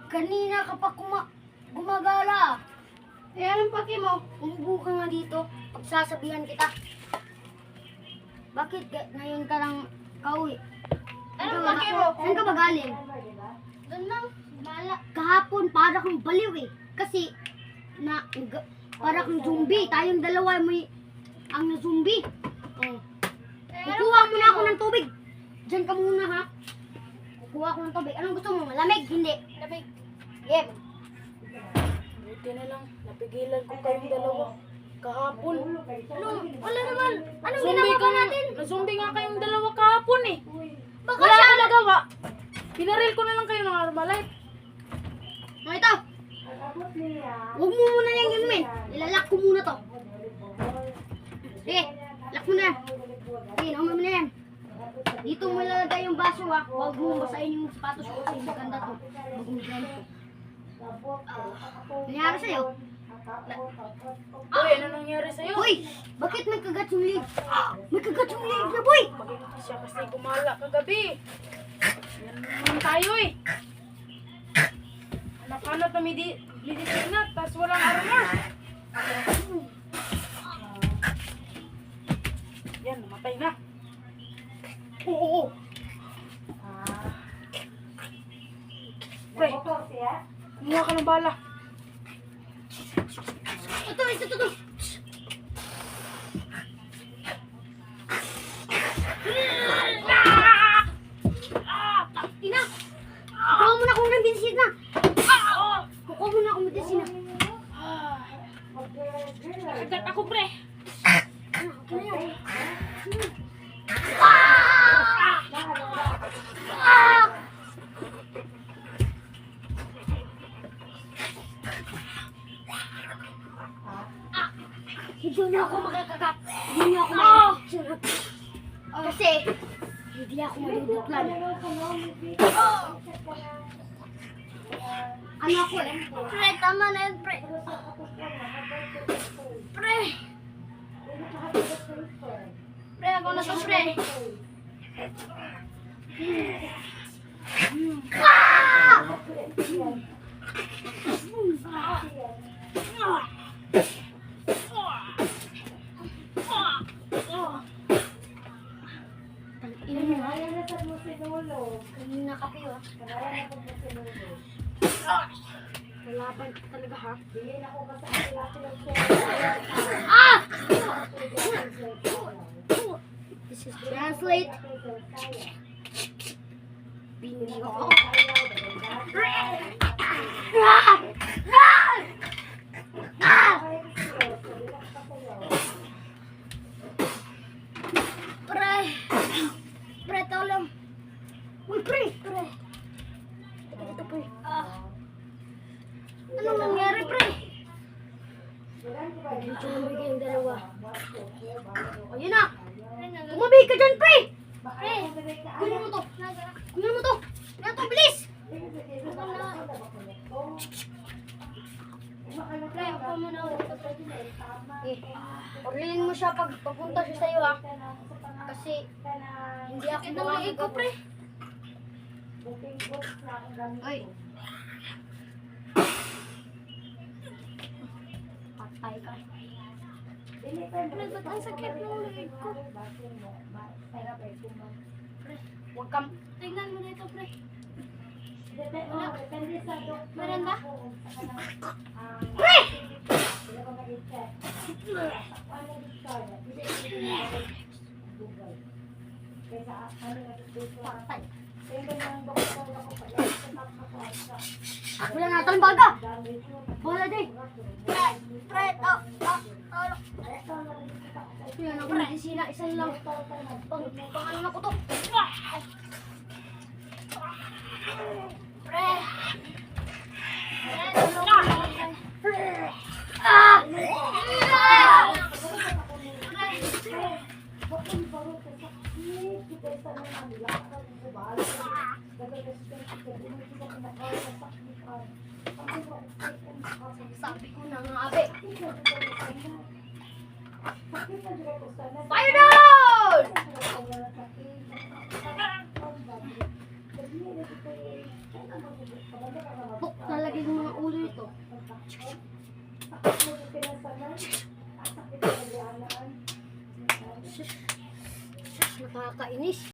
Kanina ka pa gumagala. Eh, anong paki mo? Umubo ka nga dito. Pagsasabihan kita. Bakit ngayon ka lang kauwi? Anong paki mo? Saan ka ba galing? Doon lang. Bala. Kahapon para kang baliw eh. Kasi para kang zombie. Tayong dalawa may ang zombie. Oh. Kukuha muna ako ng tubig. Diyan ka muna ha. Kukuha ako ng tubig. Anong gusto mo? Malamig? Hindi. Lamig. Yep. Buti na lang, napigilan ko kayong dalawa. Kahapon. Wala naman. Anong Zombie ginawa ka ba na. natin? Na-zombie nga kayong dalawa kahapon eh. Baka Wala siya. akong nagawa. Pinaril ko na lang kayo ng Armalite. Ano ito? Huwag mo muna yung inumin. Ilalak ko muna to. Sige, lock mo na yan. Sige, naumin mo na yan. Dito mo lalagay yung baso ha. Huwag mo basahin yung sapatos ko kasi maganda to. Huwag mo dyan to. Nangyari sa'yo? Uy, ano nangyari sa'yo? Hoy! Bakit may kagat yung leg? May kagat yung leg na boy! Siya kasi gumala kagabi. Yan naman tayo eh. Hanap-hanap na medicine tapos walang armor. Yan, namatay na. Oo. Pre, kumuha ka ng bala. Ito. Ina! Kukuha mo na akong ng binsina! Kukuha mo na akong binsina! Agad ako, pre. Hindi na ako makakagat. Hindi na ako makakagat. Kasi, hindi ako maduduklan. Ano ako eh? Pre, tama na yan, pre. Pre. Pre, ako na to, pre. Ina mo ha? Kanina kape oh. Lalaban ka talaga ha? Ah! This is translate. Binili ako. Pre, tolong. Uy, pre! Pre. Ito, pre. Anong nangyari, pre? Dito naman kayong dalawa. Ayun na! Pre, Tumabi ka dyan, pre! Pre, Kunin mo to! Kunin mo to! Kunin mo to, bilis! Pre, ako muna ako. Eh, orlin mo siya pag papunta siya sa'yo ha. Kasi, hindi ako Kita ng liig ko, pre. Oy. Patay ka. Pre, ba't ang sakit ng liig ko? Pre, huwag kang... Tingnan mo dito, pre. Wala. Meron ba? Pre! Patay. Ako lang natin baga. Wala din. Pre, tolong. Yan ako medisina. Isa lang. Pang ano ko to. Pre. Ah! Sabi ko na nga, abe. Fire down! Puk talaga yung mga ulo ito. Sus, nakakainis.